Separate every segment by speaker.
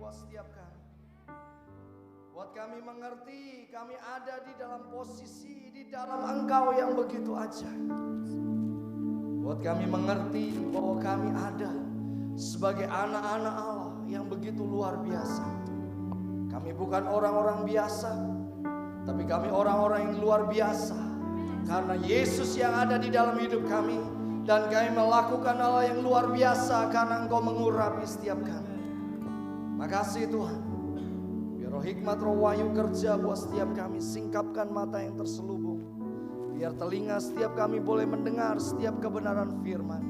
Speaker 1: buat setiap kami. Buat kami mengerti kami ada di dalam posisi di dalam Engkau yang begitu ajaib. Buat kami mengerti bahwa kami ada sebagai anak-anak Allah yang begitu luar biasa. Kami bukan orang-orang biasa, tapi kami orang-orang yang luar biasa. Karena Yesus yang ada di dalam hidup kami. Dan kami melakukan hal yang luar biasa karena Engkau mengurapi setiap kami. Makasih Tuhan. Biar roh hikmat, roh wahyu kerja buat setiap kami. Singkapkan mata yang terselubung. Biar telinga setiap kami boleh mendengar setiap kebenaran firman.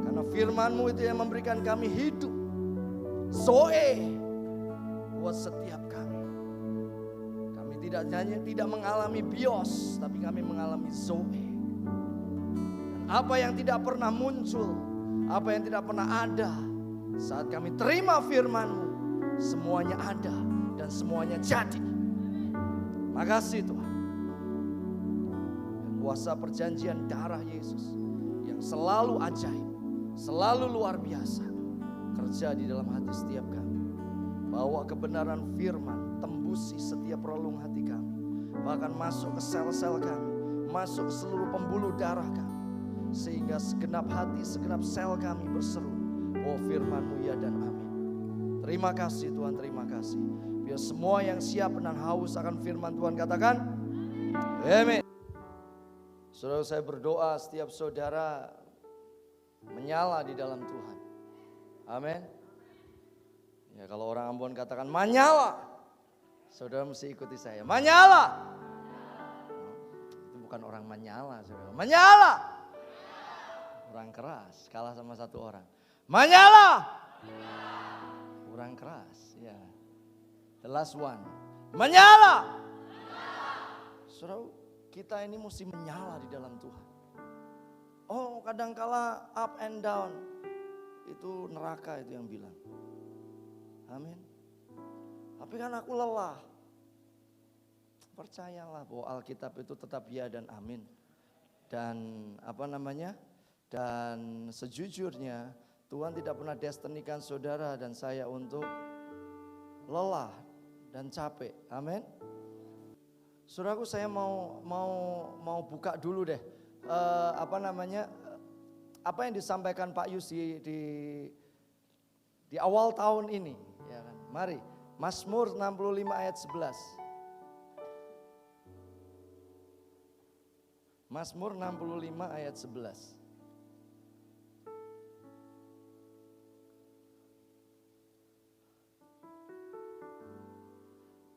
Speaker 1: Karena firman-Mu itu yang memberikan kami hidup. Zoe buat setiap kami. Kami tidak mengalami bios, tapi kami mengalami Zoe. Apa yang tidak pernah muncul, apa yang tidak pernah ada, saat kami terima firman-Mu, semuanya ada dan semuanya jadi. Makasih Tuhan. Dan kuasa perjanjian darah Yesus yang selalu ajaib, selalu luar biasa, kerja di dalam hati setiap kami. Bawa kebenaran firman tembusi setiap relung hati kami, bahkan masuk ke sel-sel kami, masuk ke seluruh pembuluh darah kami. Sehingga segenap hati, segenap sel kami berseru, oh firman-Mu ya dan amin. Terima kasih Tuhan, terima kasih. Biar semua yang siap dan haus akan firman Tuhan katakan, amin. Saudara, saya berdoa setiap saudara menyala di dalam Tuhan. Amin. Ya, kalau orang Ambon katakan menyala, saudara mesti ikuti saya. Menyala. Itu bukan orang menyala, saudara. Menyala. Kurang keras, kalah sama satu orang. Menyala. Kurang keras, ya. The last one. Menyala. Saudara, kita ini mesti menyala di dalam Tuhan. Oh, kadangkala up and down. Itu neraka itu yang bilang. Amin. Tapi kan aku lelah. Percayalah bahwa Alkitab itu tetap ya dan amin. Dan Dan sejujurnya Tuhan tidak pernah destinikan saudara dan saya untuk lelah dan capek. Amin. Saudaraku, saya mau buka dulu deh. Apa yang disampaikan Pak Yus di awal tahun ini. Ya kan? Mari, Mazmur 65 ayat 11. Mazmur 65 ayat 11.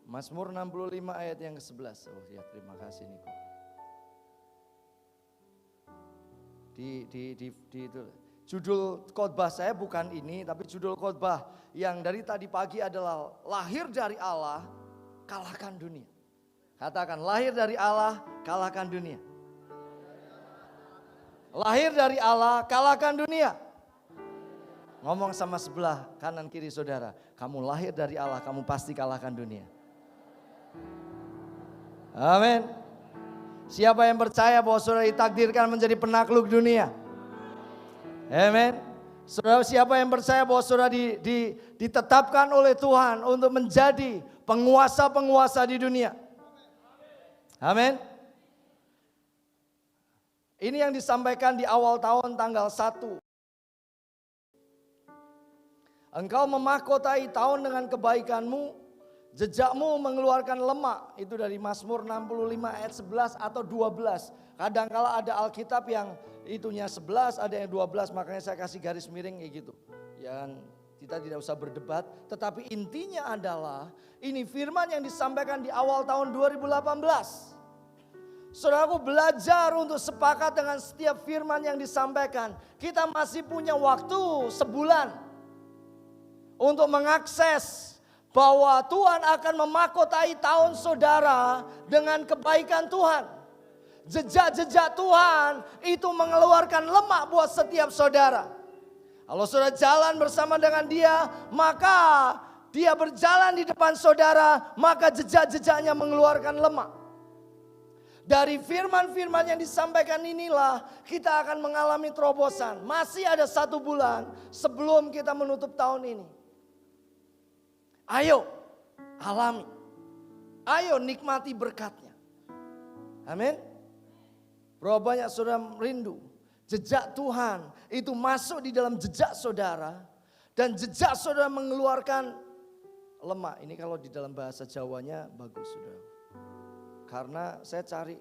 Speaker 1: Mazmur 65 ayat yang ke-11. Oh ya, terima kasih Niko. Itu. Judul khotbah saya bukan ini, tapi judul khotbah yang dari tadi pagi adalah lahir dari Allah, kalahkan dunia. Katakan, lahir dari Allah, kalahkan dunia. Lahir dari Allah, kalahkan dunia. Ngomong sama sebelah kanan kiri saudara, kamu lahir dari Allah, kamu pasti kalahkan dunia. Amin. Siapa yang percaya bahwa saudara ditakdirkan menjadi penakluk dunia? Amin. Saudara, siapa yang percaya bahwa saudara ditetapkan oleh Tuhan untuk menjadi penguasa-penguasa di dunia? Amin. Ini yang disampaikan di awal tahun tanggal 1. Engkau memahkotai tahun dengan kebaikanmu. Jejakmu mengeluarkan lemak, itu dari Mazmur 65 ayat 11 atau 12. Kadangkala ada Alkitab yang itunya 11, ada yang 12, makanya saya kasih garis miring kayak gitu. Yang kita tidak usah berdebat, tetapi intinya adalah ini firman yang disampaikan di awal tahun 2018. Saudaraku, belajar untuk sepakat dengan setiap firman yang disampaikan. Kita masih punya waktu sebulan untuk mengakses bahwa Tuhan akan memahkotai tahun saudara dengan kebaikan Tuhan. Jejak-jejak Tuhan itu mengeluarkan lemak buat setiap saudara. Kalau saudara jalan bersama dengan dia, maka dia berjalan di depan saudara, maka jejak-jejaknya mengeluarkan lemak. Dari firman-firman yang disampaikan inilah kita akan mengalami terobosan. Masih ada 1 bulan sebelum kita menutup tahun ini. Ayo alami. Ayo nikmati berkatnya. Amin. Berapa banyak saudara rindu jejak Tuhan itu masuk di dalam jejak saudara. Dan jejak saudara mengeluarkan lemak. Ini kalau di dalam bahasa Jawanya bagus saudara. Karena saya cari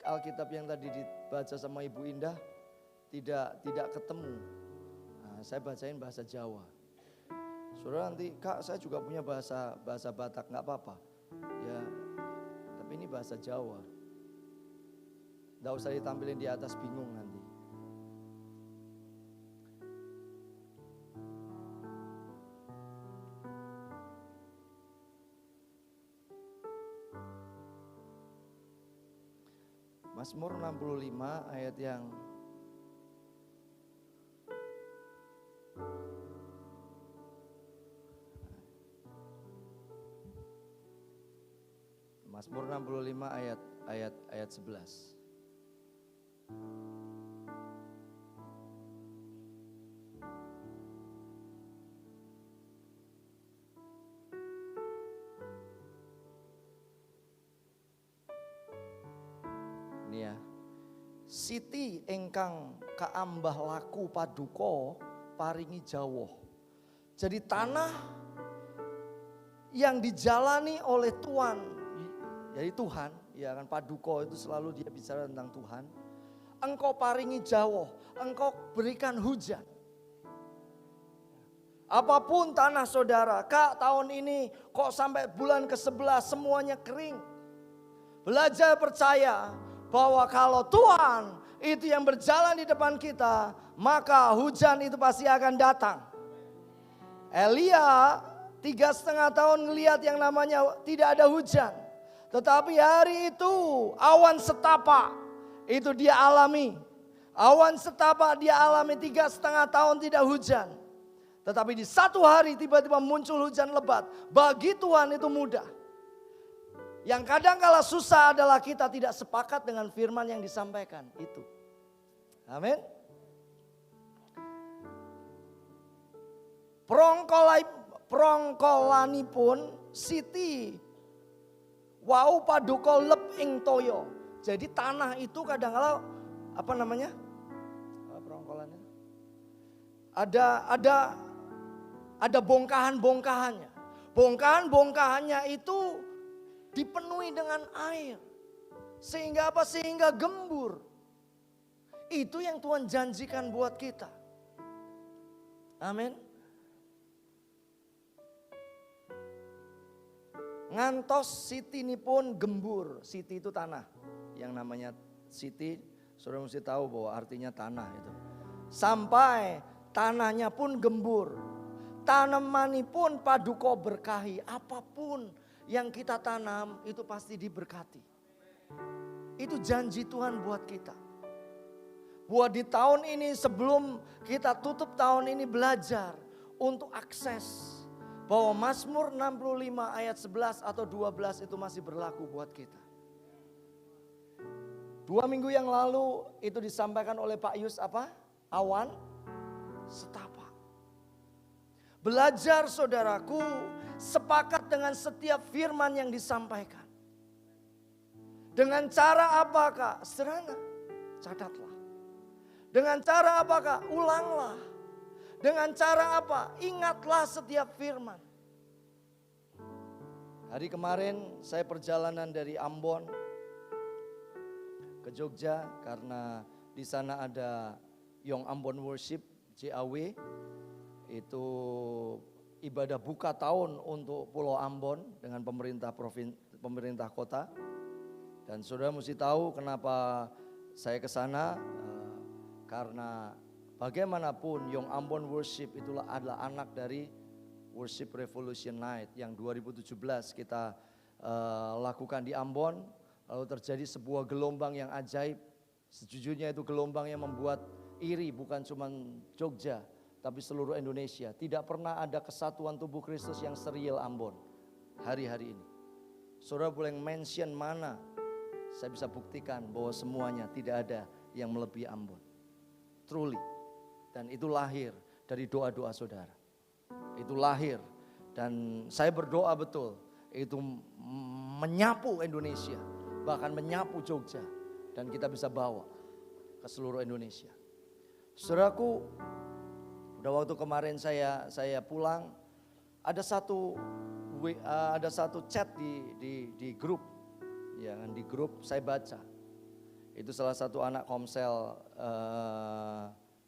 Speaker 1: Alkitab yang tadi dibaca sama Ibu Indah tidak ketemu. Nah, saya bacain bahasa Jawa. Saudara nanti, Kak saya juga punya bahasa Batak, nggak apa-apa. Ya, tapi ini bahasa Jawa. Nggak usah ditampilin di atas, bingung nanti. Mazmur 65 ayat yang Mazmur 65 ayat 11. Ini ya. Siti engkang kaambah laku paduka paringi jawah. Jadi tanah yang dijalani oleh Tuhan, jadi Tuhan, ya kan, paduka itu selalu dia bicara tentang Tuhan. Engkau paringi jawah, engkau berikan hujan. Apapun tanah saudara, Kak tahun ini kok sampai bulan ke-11 semuanya kering. Belajar percaya bahwa kalau Tuhan itu yang berjalan di depan kita, maka hujan itu pasti akan datang. Elia 3,5 tahun ngelihat yang namanya tidak ada hujan. Tetapi hari itu awan setapak itu dia alami. Awan setapak dia alami 3,5 tahun tidak hujan. Tetapi di satu hari tiba-tiba muncul hujan lebat. Bagi Tuhan itu mudah. Yang kadang kala susah adalah kita tidak sepakat dengan firman yang disampaikan itu. Amin. Prongkolani pun Siti wau paduka lep ing toyo. Jadi tanah itu kadang kala prongkolannya? Ada bongkahan-bongkahannya. Bongkahan-bongkahannya itu dipenuhi dengan air. Sehingga apa? Sehingga gembur. Itu yang Tuhan janjikan buat kita. Amin. Ngantos Siti ini pun gembur. Siti itu tanah. Yang namanya Siti, saudara mesti tahu bahwa artinya tanah itu. Sampai tanahnya pun gembur. Tanamani pun paduka berkahi. Apapun yang kita tanam itu pasti diberkati. Itu janji Tuhan buat kita. Buat di tahun ini sebelum kita tutup tahun ini belajar untuk akses bahwa Mazmur 65 ayat 11 atau 12 itu masih berlaku buat kita. 2 minggu yang lalu itu disampaikan oleh Pak Yus awan setapak. Belajar saudaraku, sepakat dengan setiap firman yang disampaikan. Dengan cara apakah? Sederhana, catatlah. Dengan cara apakah? Ulanglah. Dengan cara apa? Ingatlah setiap firman. Hari kemarin saya perjalanan dari Ambon ke Jogja karena di sana ada Young Ambon Worship JAW. Itu ibadah buka tahun untuk Pulau Ambon dengan pemerintah kota. Dan saudara mesti tahu kenapa saya ke sana, karena bagaimanapun Young Ambon Worship adalah anak dari Worship Revolution Night yang 2017 kita lakukan di Ambon. Lalu terjadi sebuah gelombang yang ajaib. Sejujurnya itu gelombang yang membuat iri, bukan cuma Jogja tapi seluruh Indonesia. Tidak pernah ada kesatuan tubuh Kristus yang serial Ambon hari-hari ini. Saudara boleh mention mana, saya bisa buktikan bahwa semuanya tidak ada yang melebihi Ambon. Truly. Dan itu lahir dari doa-doa saudara. itu lahir. Dan saya berdoa betul itu menyapu Indonesia, bahkan menyapu Jogja, dan kita bisa bawa ke seluruh Indonesia. Saudaraku, udah waktu kemarin saya pulang, ada satu chat di grup, ya kan, di grup saya baca. Itu salah satu anak Komsel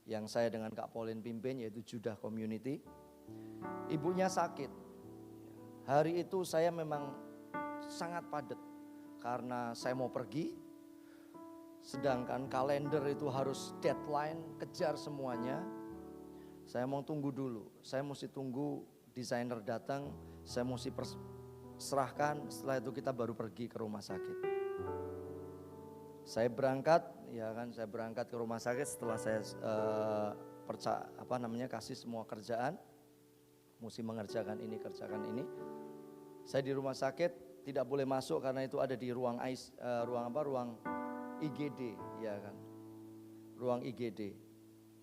Speaker 1: yang saya dengan Kak Pauline pimpin, yaitu Judah Community. Ibunya sakit. Hari itu saya memang sangat padat karena saya mau pergi. Sedangkan kalender itu harus deadline, kejar semuanya. Saya mau tunggu dulu. Saya mesti tunggu desainer datang, saya mesti serahkan, setelah itu kita baru pergi ke rumah sakit. Saya berangkat, ya kan, saya berangkat ke rumah sakit setelah saya kasih semua kerjaan. Mesti mengerjakan ini, kerjakan ini. Saya di rumah sakit tidak boleh masuk karena itu ada di ruang IGD, ya kan. Ruang IGD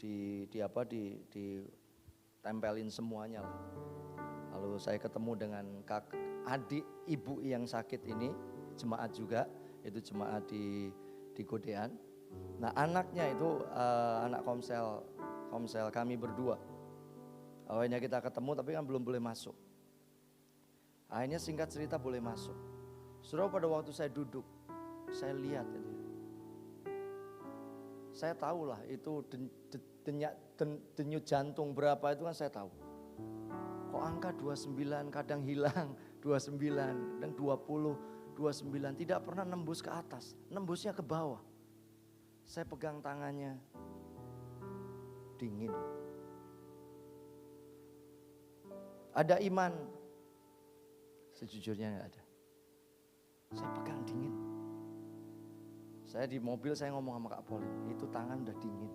Speaker 1: ditempelin semuanya lah. Lalu saya ketemu dengan adik ibu yang sakit ini, jemaat juga, itu jemaat di Godean. Nah, anaknya itu anak komsel kami berdua. Awalnya kita ketemu tapi kan belum boleh masuk. Akhirnya singkat cerita boleh masuk. Saudara, pada waktu saya duduk, saya lihat itu. Saya tahulah itu denyut jantung berapa itu kan saya tahu. Kok angka 29 kadang hilang, 29 dan 20, 29 tidak pernah nembus ke atas, nembusnya ke bawah. Saya pegang tangannya, dingin. Ada iman? Sejujurnya enggak ada. Saya pegang dingin. Saya di mobil saya ngomong sama Kak Pauline, itu tangan udah dingin.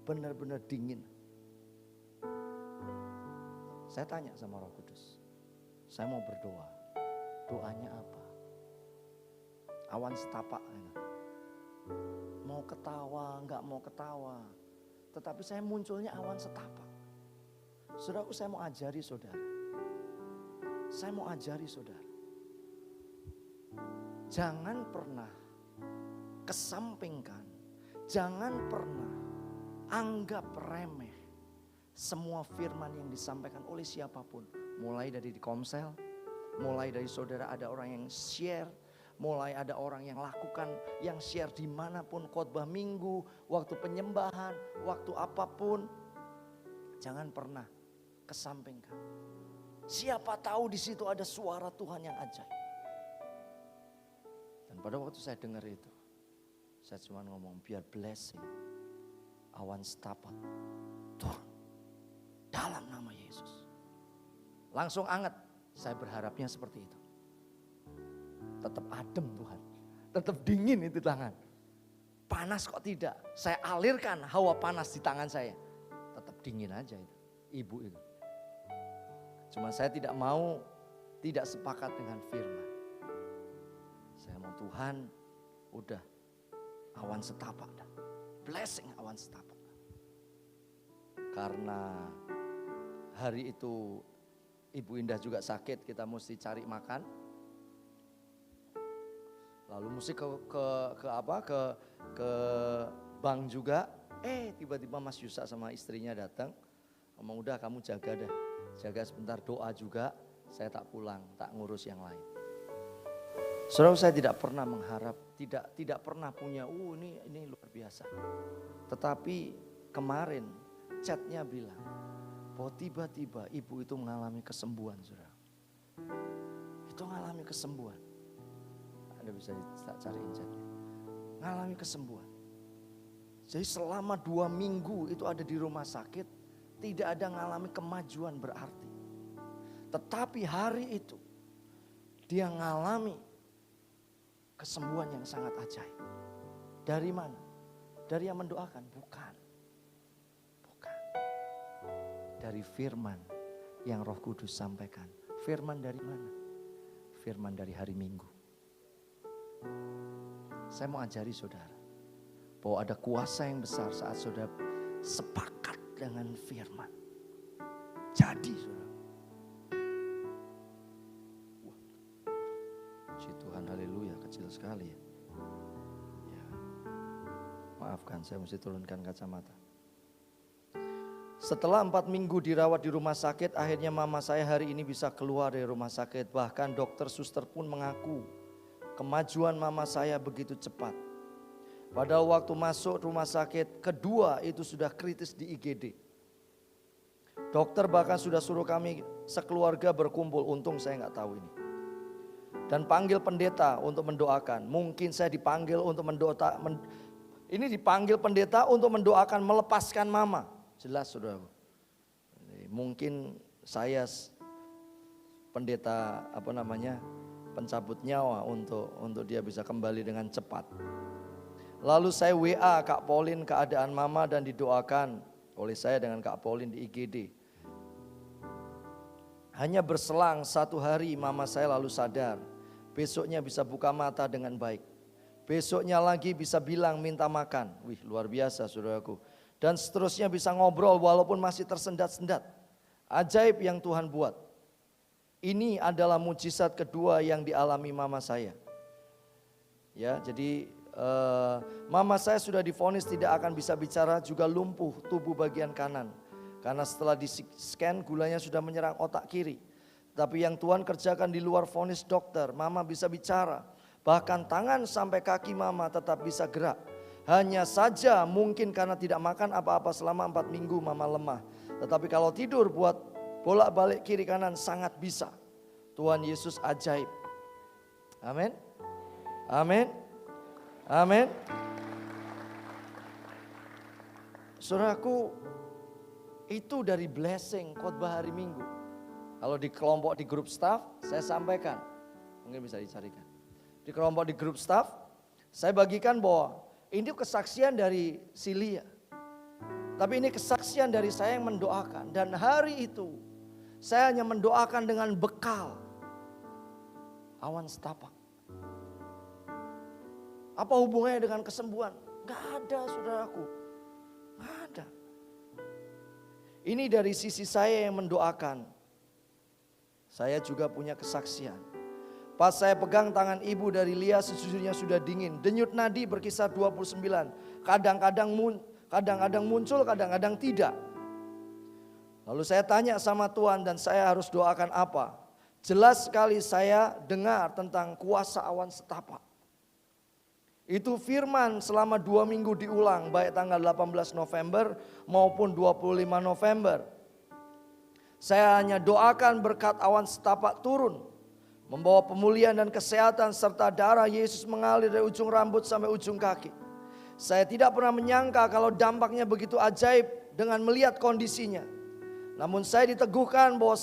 Speaker 1: Benar-benar dingin. Saya tanya sama Roh Kudus, saya mau berdoa. Doanya apa? Awan setapak. Mau ketawa, enggak mau ketawa. Tetapi saya munculnya awan setapak. Saudaraku, saya mau ajari saudara. Saya mau ajari saudara. Jangan pernah kesampingkan. Jangan pernah anggap remeh semua firman yang disampaikan oleh siapapun. Mulai dari di Komsel, mulai dari saudara ada orang yang share, mulai ada orang yang lakukan, yang share dimanapun, khotbah minggu, waktu penyembahan, waktu apapun. Jangan pernah kesampingkan. Siapa tahu di situ ada suara Tuhan yang ajaib. Dan pada waktu saya dengar itu, saya cuma ngomong, biar blessing, awan setapak turun dalam nama Yesus. Langsung anget, saya berharapnya seperti itu. Tetap adem Tuhan, tetap dingin itu tangan. Panas kok tidak, saya alirkan hawa panas di tangan saya. Tetap dingin aja itu, ibu itu. Cuma saya tidak sepakat dengan firman. Saya mau Tuhan, udah awan setapak dah. Blessing awan setapak. Karena hari itu Ibu Indah juga sakit, kita mesti cari makan. Lalu mesti ke bank juga. Tiba-tiba Mas Yusa sama istrinya datang. Ngomong, udah kamu jaga dah. Jaga sebentar, doa juga, saya tak pulang, tak ngurus yang lain. Saudara, saya tidak pernah mengharap, tidak pernah punya, ini luar biasa. Tetapi kemarin chatnya bilang, bahwa tiba-tiba ibu itu mengalami kesembuhan, saudara. Itu mengalami kesembuhan. Anda bisa cariin chatnya. Mengalami kesembuhan. Jadi selama 2 minggu itu ada di rumah sakit, tidak ada mengalami kemajuan berarti. Tetapi hari itu dia mengalami kesembuhan yang sangat ajaib. Dari mana? Dari yang mendoakan? Bukan. Dari firman yang Roh Kudus sampaikan. Firman dari mana? Firman dari hari Minggu. Saya mau ajari saudara bahwa ada kuasa yang besar saat saudara sepakat dengan firman. Jadi saudara, kecil sekali ya. Maafkan, saya mesti turunkan kacamata. Setelah 4 minggu dirawat di rumah sakit, akhirnya mama saya hari ini bisa keluar dari rumah sakit. Bahkan dokter suster pun mengaku kemajuan mama saya begitu cepat. Pada waktu masuk rumah sakit kedua itu sudah kritis di IGD. Dokter bahkan sudah suruh kami sekeluarga berkumpul, untung saya nggak tahu ini. Dan panggil pendeta untuk mendoakan. Mungkin saya dipanggil untuk ini dipanggil pendeta untuk mendoakan melepaskan mama. Jelas saudara. Mungkin saya pendeta pencabut nyawa untuk dia bisa kembali dengan cepat. Lalu saya WA Kak Pauline keadaan mama dan didoakan oleh saya dengan Kak Pauline di IGD. Hanya berselang 1 hari mama saya lalu sadar. Besoknya bisa buka mata dengan baik. Besoknya lagi bisa bilang minta makan. Wih, luar biasa saudaraku. Dan seterusnya bisa ngobrol walaupun masih tersendat-sendat. Ajaib yang Tuhan buat. Ini adalah mujizat kedua yang dialami mama saya. Ya, jadi mama saya sudah divonis tidak akan bisa bicara, juga lumpuh tubuh bagian kanan. Karena setelah di-scan gulanya sudah menyerang otak kiri. Tapi yang Tuhan kerjakan di luar vonis dokter, mama bisa bicara. Bahkan tangan sampai kaki mama tetap bisa gerak. Hanya saja mungkin karena tidak makan apa-apa selama 4 minggu mama lemah. Tetapi kalau tidur buat bolak-balik kiri kanan sangat bisa. Tuhan Yesus ajaib. Amin. Amin. Amin. Saudaraku, itu dari blessing khotbah hari Minggu. Kalau di kelompok di grup staff saya sampaikan. Mungkin bisa dicarikan. Di kelompok di grup staff saya bagikan bahwa ini kesaksian dari Silia. Tapi ini kesaksian dari saya yang mendoakan. Dan hari itu saya hanya mendoakan dengan bekal awan setapak. Apa hubungannya dengan kesembuhan? Gak ada saudaraku. Gak ada. Ini dari sisi saya yang mendoakan. Saya juga punya kesaksian. Pas saya pegang tangan ibu dari Lia, sejujurnya sudah dingin. Denyut nadi berkisar 29. Kadang-kadang muncul, kadang-kadang tidak. Lalu saya tanya sama Tuhan dan saya harus doakan apa? Jelas sekali saya dengar tentang kuasa awan setapak. Itu firman selama 2 minggu diulang, baik tanggal 18 November maupun 25 November. Saya hanya doakan berkat awan setapak turun, membawa pemulihan dan kesehatan serta darah Yesus mengalir dari ujung rambut sampai ujung kaki. Saya tidak pernah menyangka kalau dampaknya begitu ajaib dengan melihat kondisinya. Namun saya diteguhkan bahwa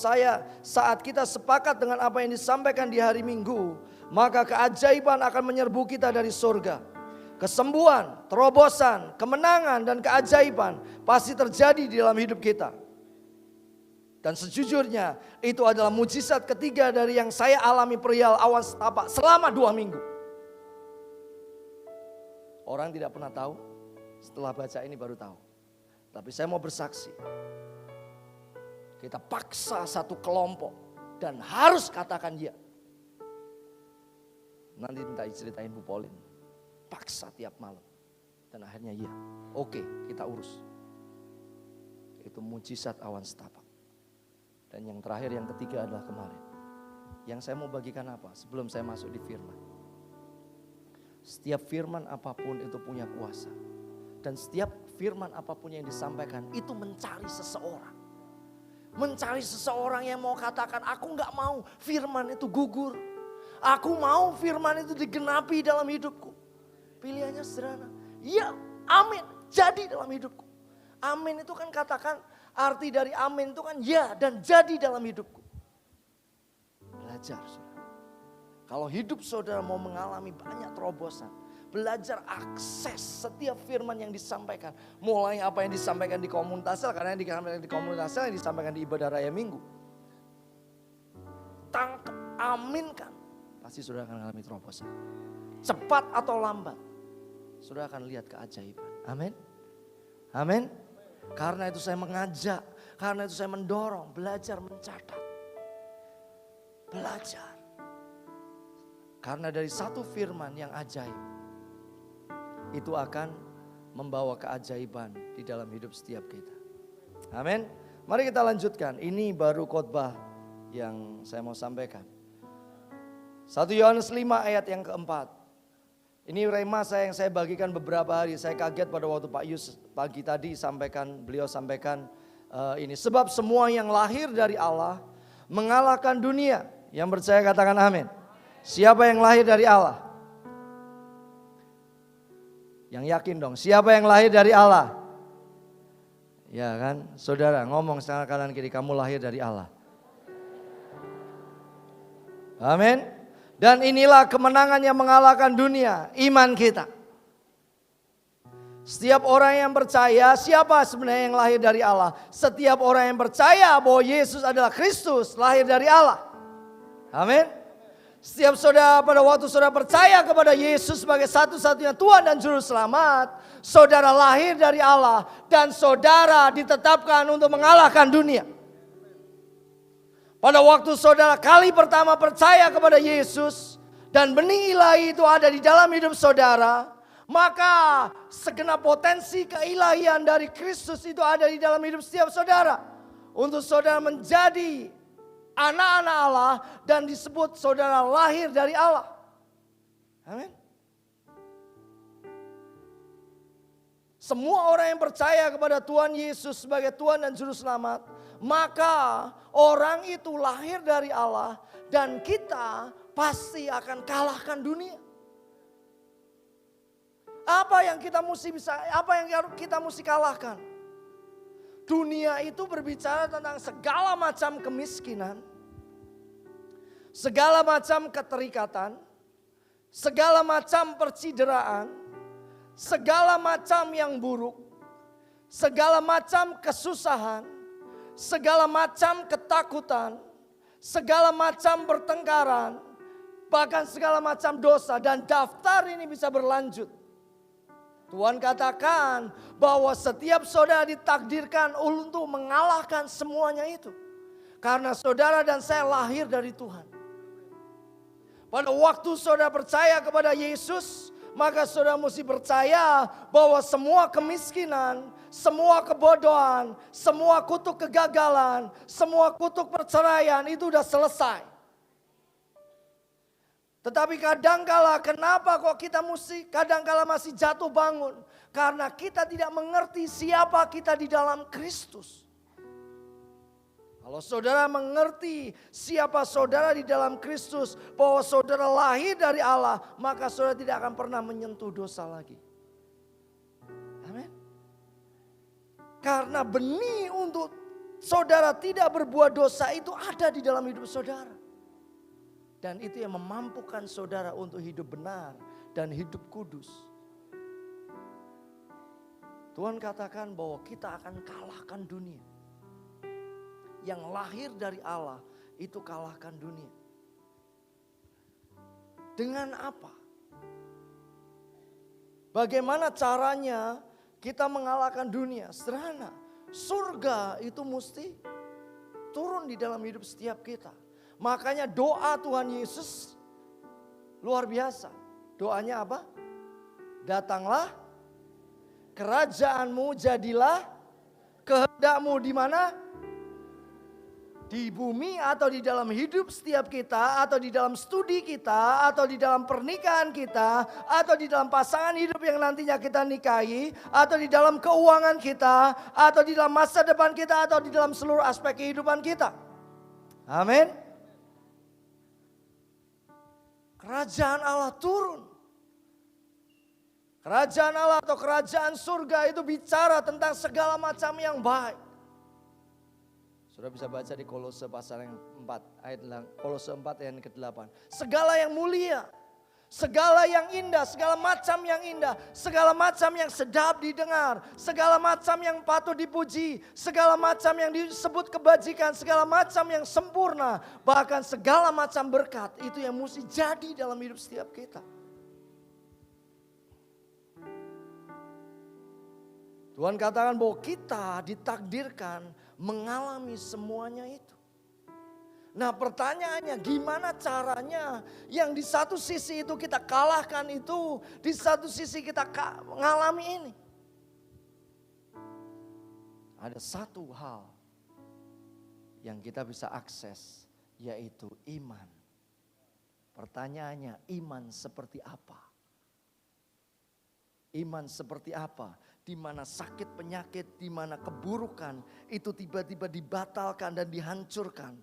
Speaker 1: saat kita sepakat dengan apa yang disampaikan di hari Minggu, maka keajaiban akan menyerbu kita dari surga. Kesembuhan, terobosan, kemenangan dan keajaiban pasti terjadi di dalam hidup kita. Dan sejujurnya itu adalah mujizat ketiga dari yang saya alami perihal awan setapak selama 2 minggu. Orang tidak pernah tahu, setelah baca ini baru tahu. Tapi saya mau bersaksi. Kita paksa satu kelompok dan harus katakan ya. Nanti minta ceritain Bu Pauline. Paksa tiap malam. Dan akhirnya ya. Oke, kita urus. Itu mujizat awan setapak. Dan yang terakhir, yang ketiga adalah kemarin. Yang saya mau bagikan apa? Sebelum saya masuk di firman. Setiap firman apapun itu punya kuasa. Dan setiap firman apapun yang disampaikan itu mencari seseorang. Mencari seseorang yang mau katakan, aku gak mau firman itu gugur. Aku mau firman itu digenapi dalam hidupku. Pilihannya sederhana. Ya, amin, jadi dalam hidupku. Amin itu kan katakan, arti dari amin itu kan ya dan jadi dalam hidupku. Belajar saudara. Kalau hidup saudara mau mengalami banyak terobosan, belajar akses setiap firman yang disampaikan. Mulai apa yang disampaikan di komunitas sel, karena yang disampaikan di komunitas sel, yang disampaikan di ibadah raya Minggu. Tangkap, aminkan. Pasti saudara akan mengalami terobosan. Cepat atau lambat, saudara akan lihat keajaiban. Amin. Amin. Karena itu saya mengajak, karena itu saya mendorong, belajar mencatat. Belajar. Karena dari satu firman yang ajaib, itu akan membawa keajaiban di dalam hidup setiap kita. Amin. Mari kita lanjutkan. Ini baru khotbah yang saya mau sampaikan. 1 Yohanes 5 ayat yang keempat. Ini rema yang saya bagikan beberapa hari. Saya kaget pada waktu Pak Yus pagi tadi beliau sampaikan ini. Sebab semua yang lahir dari Allah mengalahkan dunia. Yang percaya katakan amin. Siapa yang lahir dari Allah? Yang yakin dong. Siapa yang lahir dari Allah? Ya kan, saudara ngomong secara kanan kiri, kamu lahir dari Allah. Amin. Dan inilah kemenangan yang mengalahkan dunia, iman kita. Setiap orang yang percaya, siapa sebenarnya yang lahir dari Allah? Setiap orang yang percaya bahwa Yesus adalah Kristus, lahir dari Allah. Amin. Setiap saudara pada waktu saudara percaya kepada Yesus sebagai satu-satunya Tuhan dan Juru Selamat, saudara lahir dari Allah dan saudara ditetapkan untuk mengalahkan dunia. Pada waktu saudara kali pertama percaya kepada Yesus dan benih ilahi itu ada di dalam hidup saudara, maka segenap potensi keilahian dari Kristus itu ada di dalam hidup setiap saudara. Untuk saudara menjadi anak-anak Allah dan disebut saudara lahir dari Allah. Amin. Semua orang yang percaya kepada Tuhan Yesus sebagai Tuhan dan Juru Selamat, maka orang itu lahir dari Allah dan kita pasti akan kalahkan dunia. Apa yang kita mesti kalahkan? Dunia itu berbicara tentang segala macam kemiskinan, segala macam keterikatan, segala macam percideraan, segala macam yang buruk, segala macam kesusahan, segala macam ketakutan, segala macam pertengkaran, bahkan segala macam dosa, dan daftar ini bisa berlanjut. Tuhan katakan bahwa setiap saudara ditakdirkan untuk mengalahkan semuanya itu. Karena saudara dan saya lahir dari Tuhan. Pada waktu saudara percaya kepada Yesus, maka saudara mesti percaya bahwa semua kemiskinan, semua kebodohan, semua kutuk kegagalan, semua kutuk perceraian itu sudah selesai. Tetapi kadangkala kenapa kok kita kadangkala masih jatuh bangun? Karena kita tidak mengerti siapa kita di dalam Kristus. Kalau saudara mengerti siapa saudara di dalam Kristus, bahwa saudara lahir dari Allah, maka saudara tidak akan pernah menyentuh dosa lagi. Amin. Karena benih untuk saudara tidak berbuat dosa itu ada di dalam hidup saudara. Dan itu yang memampukan saudara untuk hidup benar dan hidup kudus. Tuhan katakan bahwa kita akan kalahkan dunia. Yang lahir dari Allah itu kalahkan dunia. Dengan apa? Bagaimana caranya kita mengalahkan dunia? Sederhana. Surga itu mesti turun di dalam hidup setiap kita. Makanya doa Tuhan Yesus luar biasa. Doanya apa? Datanglah kerajaanmu, jadilah kehendakmu di mana? Di bumi atau di dalam hidup setiap kita, atau di dalam studi kita, atau di dalam pernikahan kita, atau di dalam pasangan hidup yang nantinya kita nikahi, atau di dalam keuangan kita, atau di dalam masa depan kita, atau di dalam seluruh aspek kehidupan kita. Amin. Kerajaan Allah turun. Kerajaan Allah atau kerajaan surga itu bicara tentang segala macam yang baik. Sudah bisa baca di Kolose pasal yang 4 ayat Kolose 4 ayat ke-8. Segala yang mulia, segala yang indah, segala macam yang indah, segala macam yang sedap didengar, segala macam yang patut dipuji, segala macam yang disebut kebajikan, segala macam yang sempurna, bahkan segala macam berkat itu yang mesti jadi dalam hidup setiap kita. Tuhan katakan bahwa kita ditakdirkan mengalami semuanya itu. Nah pertanyaannya gimana caranya yang di satu sisi itu kita kalahkan itu, di satu sisi kita mengalami ini. Ada satu hal yang kita bisa akses, yaitu iman. Pertanyaannya, iman seperti apa? Iman seperti apa? Di mana sakit penyakit, di mana keburukan itu tiba-tiba dibatalkan dan dihancurkan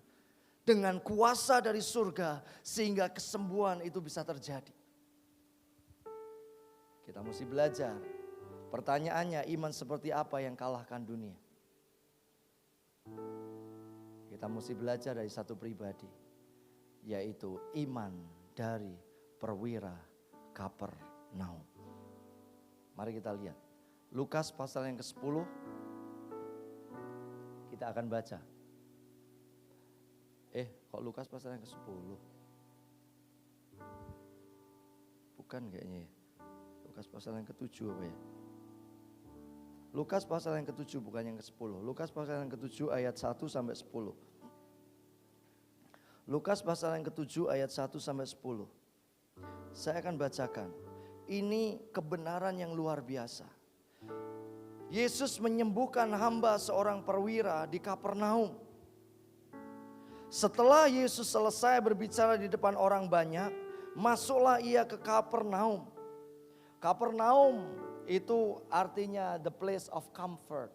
Speaker 1: dengan kuasa dari surga sehingga kesembuhan itu bisa terjadi. Kita mesti belajar. Pertanyaannya, iman seperti apa yang kalahkan dunia? Kita mesti belajar dari satu pribadi, yaitu iman dari perwira Kapernaum. Mari kita lihat Lukas pasal yang ke-10. Kita akan baca. Kok Lukas pasal yang ke-10? Bukan kayaknya ya. Lukas pasal yang ke-7 apa ya? Lukas pasal yang ke-7 bukan yang ke-10. Lukas pasal yang ke-7 ayat 1 sampai 10. Lukas pasal yang ke-7 ayat 1 sampai 10. Saya akan bacakan. Ini kebenaran yang luar biasa. Yesus menyembuhkan hamba seorang perwira di Kapernaum. Setelah Yesus selesai berbicara di depan orang banyak, masuklah ia ke Kapernaum. Kapernaum itu artinya the place of comfort.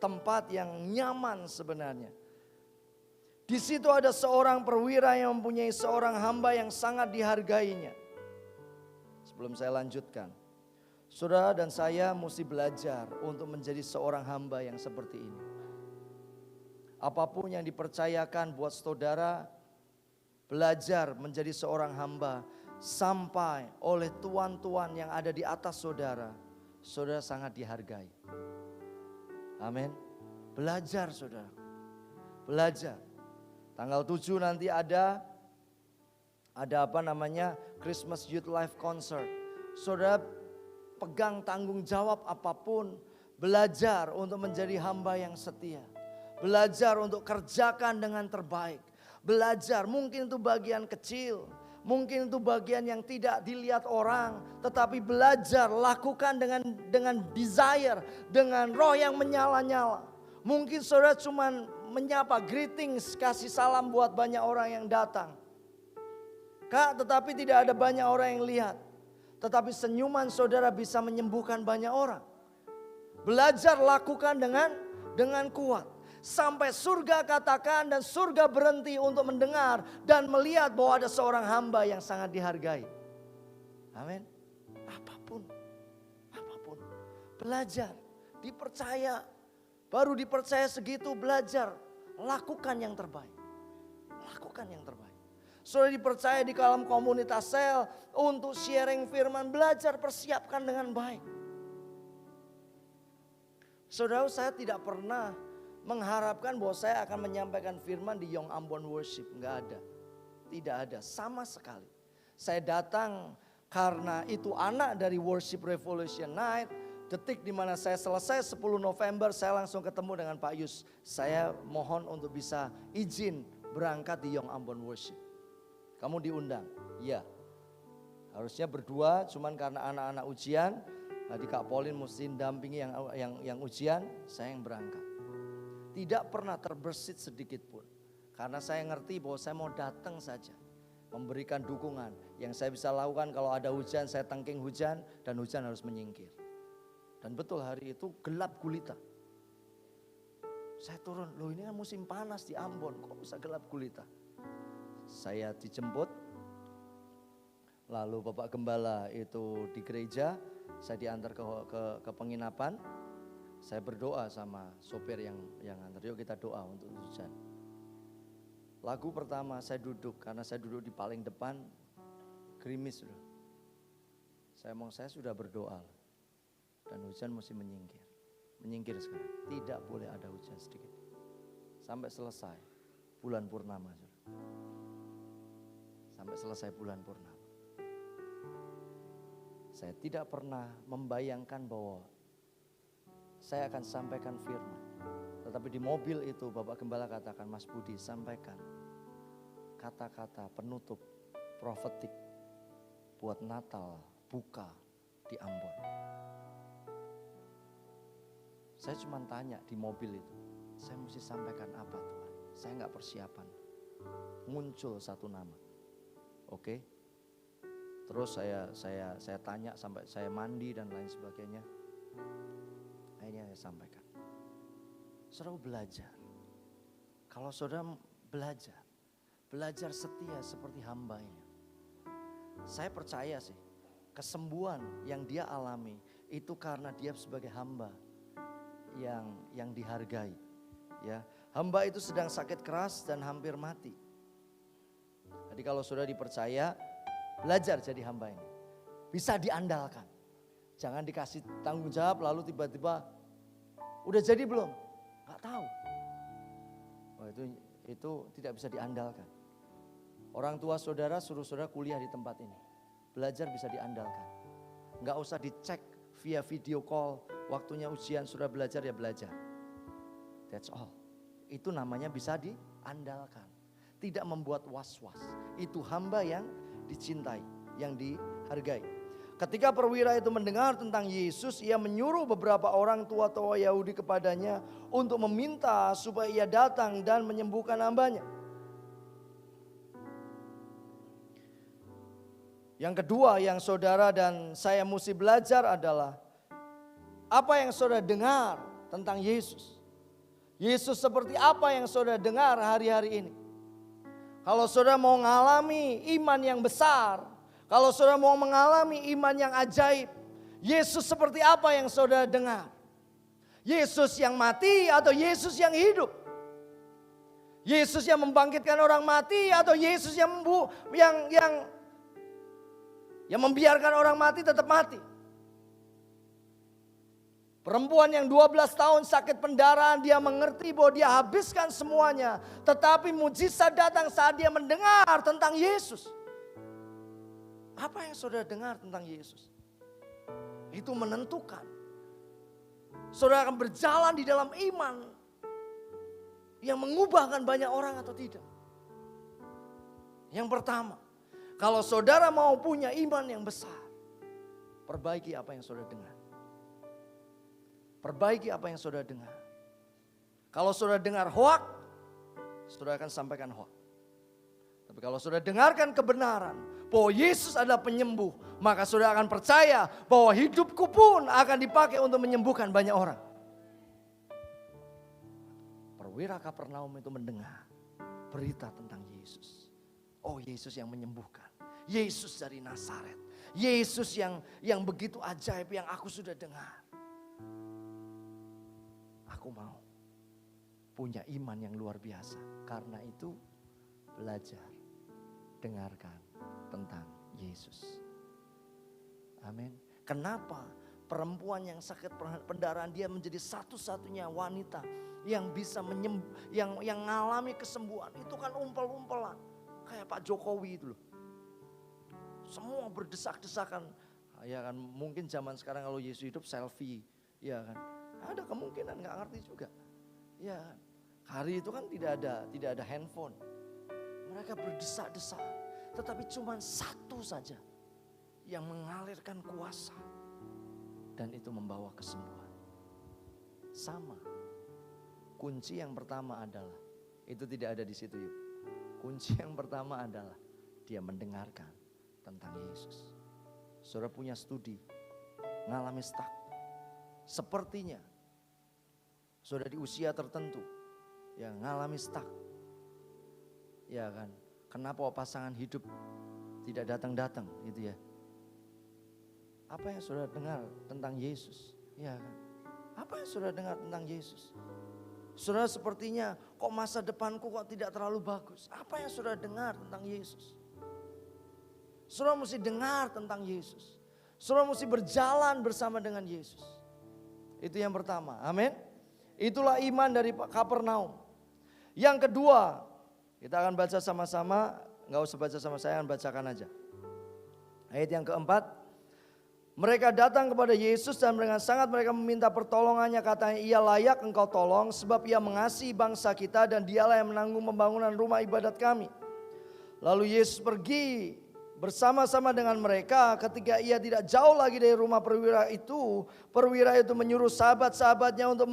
Speaker 1: Tempat yang nyaman sebenarnya. Di situ ada seorang perwira yang mempunyai seorang hamba yang sangat dihargainya. Sebelum saya lanjutkan, saudara dan saya mesti belajar untuk menjadi seorang hamba yang seperti ini. Apapun yang dipercayakan buat saudara, belajar menjadi seorang hamba sampai oleh tuan-tuan yang ada di atas saudara, saudara sangat dihargai. Amin. Belajar saudara, belajar. Tanggal 7 nanti ada Christmas Youth Life Concert. Saudara pegang tanggung jawab apapun, belajar untuk menjadi hamba yang setia. Belajar untuk kerjakan dengan terbaik. Belajar, mungkin itu bagian kecil, mungkin itu bagian yang tidak dilihat orang, tetapi belajar lakukan dengan desire, dengan roh yang menyala-nyala. Mungkin saudara cuma menyapa, greetings, kasih salam buat banyak orang yang datang. Kak, tetapi tidak ada banyak orang yang lihat. Tetapi senyuman saudara bisa menyembuhkan banyak orang. Belajar lakukan dengan kuat. Sampai surga katakan dan surga berhenti untuk mendengar dan melihat bahwa ada seorang hamba yang sangat dihargai. Amin. Apapun. Belajar, dipercaya. Baru dipercaya segitu belajar. Lakukan yang terbaik. Lakukan yang terbaik. Sudah dipercaya di dalam komunitas sel untuk sharing firman, belajar persiapkan dengan baik. Saudara, saya tidak pernah mengharapkan bahwa saya akan menyampaikan firman di Young Ambon Worship. Enggak ada. Tidak ada sama sekali. Saya datang karena itu anak dari Worship Revolution Night. Detik di mana saya selesai 10 November saya langsung ketemu dengan Pak Yus. Saya mohon untuk bisa izin berangkat di Young Ambon Worship. Kamu diundang? Iya. Harusnya berdua, cuman karena anak-anak ujian, tadi Kak Pauline mesti dampingi yang ujian, saya yang berangkat. Tidak pernah terbersit sedikit pun. Karena saya ngerti bahwa saya mau datang saja. Memberikan dukungan. Yang saya bisa lakukan kalau ada hujan, saya tangking hujan dan hujan harus menyingkir. Dan betul hari itu gelap gulita. Saya turun, loh ini kan musim panas di Ambon, kok bisa gelap gulita? Saya dijemput, lalu Bapak Gembala itu di gereja, saya diantar ke penginapan. Saya berdoa sama sopir yang antar, yuk kita doa untuk hujan. Lagu pertama saya duduk, karena saya duduk di paling depan, gerimis loh. Saya sudah berdoa dan hujan mesti menyingkir sekarang. Tidak boleh ada hujan sedikit. Sampai selesai bulan purnama. Sampai selesai bulan purnama. Saya tidak pernah membayangkan bahwa saya akan sampaikan firman. Tetapi di mobil itu Bapak Gembala katakan, Mas Budi sampaikan. kata-kata penutup profetik buat Natal buka di Ambon. Saya cuma tanya di mobil itu, saya mesti sampaikan apa Tuhan? Saya nggak persiapan. Muncul satu nama, oke? Terus saya tanya sampai saya mandi dan lain sebagainya. Akhirnya saya sampaikan. Saudara belajar. Kalau saudara belajar setia seperti hambanya. Saya percaya sih, kesembuhan yang dia alami itu karena dia sebagai hamba yang dihargai. Ya, hamba itu sedang sakit keras dan hampir mati. Jadi kalau saudara dipercaya, belajar jadi hamba ini. Bisa diandalkan. Jangan dikasih tanggung jawab lalu tiba-tiba udah jadi belum? Gak tahu. Wah, itu tidak bisa diandalkan. Orang tua saudara suruh saudara kuliah di tempat ini. Belajar bisa diandalkan. Gak usah dicek via video call. Waktunya ujian sudah belajar ya belajar. That's all. Itu namanya bisa diandalkan. Tidak membuat was-was. Itu hamba yang dicintai, yang dihargai. Ketika perwira itu mendengar tentang Yesus, ia menyuruh beberapa orang tua-tua Yahudi kepadanya untuk meminta supaya ia datang dan menyembuhkan hambanya. Yang kedua yang saudara dan saya mesti belajar adalah apa yang saudara dengar tentang Yesus. Yesus seperti apa yang saudara dengar hari-hari ini. Kalau saudara mau mengalami iman yang besar, kalau saudara mau mengalami iman yang ajaib, Yesus seperti apa yang saudara dengar? Yesus yang mati atau Yesus yang hidup? Yesus yang membangkitkan orang mati atau Yesus yang membiarkan orang mati tetap mati? Perempuan yang 12 tahun sakit pendarahan, dia mengerti bahwa dia habiskan semuanya. Tetapi mujizat datang saat dia mendengar tentang Yesus. Apa yang saudara dengar tentang Yesus? Itu menentukan. Saudara akan berjalan di dalam iman yang mengubahkan banyak orang atau tidak. Yang pertama, kalau saudara mau punya iman yang besar, perbaiki apa yang saudara dengar. Perbaiki apa yang saudara dengar. Kalau saudara dengar hoak, saudara akan sampaikan hoak. Tapi kalau saudara dengarkan kebenaran bahwa Yesus adalah penyembuh, maka saudara akan percaya bahwa hidupku pun akan dipakai untuk menyembuhkan banyak orang. Perwira Kapernaum itu mendengar berita tentang Yesus. Oh, Yesus yang menyembuhkan. Yesus dari Nazaret. Yesus yang begitu ajaib yang aku sudah dengar. Aku mau punya iman yang luar biasa. Karena itu belajar, dengarkan tentang Yesus. Amin. Kenapa perempuan yang sakit pendarahan dia menjadi satu-satunya wanita yang bisa yang mengalami kesembuhan? Itu kan umpel-umpelan. Kayak Pak Jokowi itu loh. Semua berdesak-desakan. Ya kan, mungkin zaman sekarang kalau Yesus hidup selfie, ya kan. Ada kemungkinan, nggak ngerti juga. Ya, hari itu kan tidak ada handphone. Mereka berdesak-desak, tetapi cuma satu saja yang mengalirkan kuasa dan itu membawa kesembuhan. Sama. Kunci yang pertama adalah itu tidak ada di situ yuk. Kunci yang pertama adalah dia mendengarkan tentang Yesus. Saudara punya studi, ngalami stuck. Sepertinya saudara di usia tertentu yang ngalami stuck. Ya kan, kenapa pasangan hidup tidak datang-datang gitu ya. Apa yang saudara dengar tentang Yesus? Ya kan, apa yang saudara dengar tentang Yesus? Saudara sepertinya kok masa depanku kok tidak terlalu bagus. Apa yang saudara dengar tentang Yesus? Saudara mesti dengar tentang Yesus. Saudara mesti berjalan bersama dengan Yesus. Itu yang pertama, amin. Itulah iman dari Kapernaum. Yang kedua, kita akan baca sama-sama, gak usah baca sama saya, akan bacakan aja. Ayat yang keempat, mereka datang kepada Yesus dan dengan sangat mereka meminta pertolongannya, katanya ia layak engkau tolong sebab ia mengasihi bangsa kita dan dialah yang menanggung pembangunan rumah ibadat kami. Lalu Yesus pergi bersama-sama dengan mereka. Ketika ia tidak jauh lagi dari rumah perwira itu menyuruh sahabat-sahabatnya untuk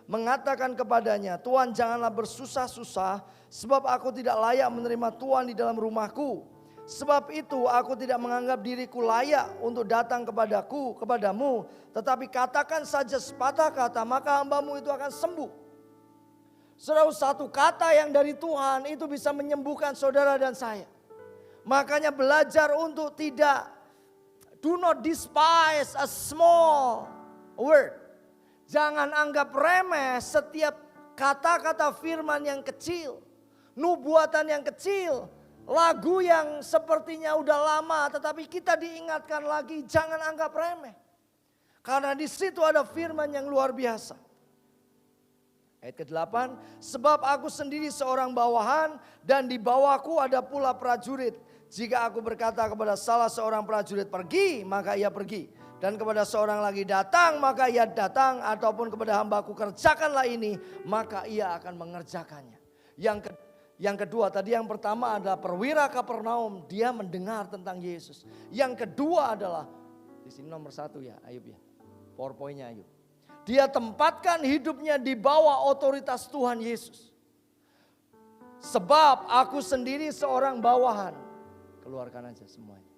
Speaker 1: mengatakan kepadanya, Tuhan, janganlah bersusah-susah, sebab aku tidak layak menerima Tuhan di dalam rumahku. Sebab itu aku tidak menganggap diriku layak untuk datang kepadamu. Tetapi katakan saja sepatah kata, maka hambamu itu akan sembuh. Saudara, satu kata yang dari Tuhan itu bisa menyembuhkan saudara dan saya. Makanya belajar untuk do not despise a small word. Jangan anggap remeh setiap kata-kata firman yang kecil, nubuatan yang kecil, lagu yang sepertinya udah lama tetapi kita diingatkan lagi, jangan anggap remeh. Karena di situ ada firman yang luar biasa. Ayat ke-8, sebab aku sendiri seorang bawahan dan di bawahku ada pula prajurit. Jika aku berkata kepada salah seorang prajurit pergi, maka ia pergi. Dan kepada seorang lagi datang, maka ia datang. Ataupun kepada hambaku kerjakanlah ini, maka ia akan mengerjakannya. Yang kedua, tadi yang pertama adalah perwira Kapernaum. Dia mendengar tentang Yesus. Yang kedua adalah, di sini nomor 1 ya Ayub ya. PowerPoint-nya Ayub. Dia tempatkan hidupnya di bawah otoritas Tuhan Yesus. Sebab aku sendiri seorang bawahan. Keluarkan aja semuanya.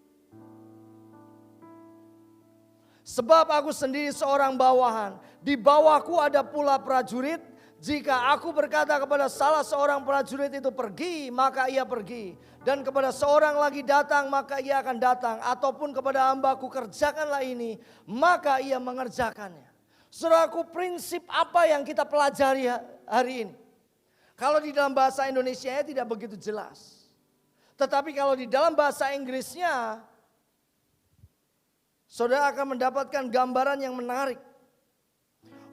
Speaker 1: Sebab aku sendiri seorang bawahan. Di bawahku ada pula prajurit. Jika aku berkata kepada salah seorang prajurit itu pergi, maka ia pergi. Dan kepada seorang lagi datang, maka ia akan datang. Ataupun kepada hambaku kerjakanlah ini, maka ia mengerjakannya. Saudaraku, prinsip apa yang kita pelajari hari ini? Kalau di dalam bahasa Indonesianya tidak begitu jelas. Tetapi kalau di dalam bahasa Inggrisnya, saudara akan mendapatkan gambaran yang menarik.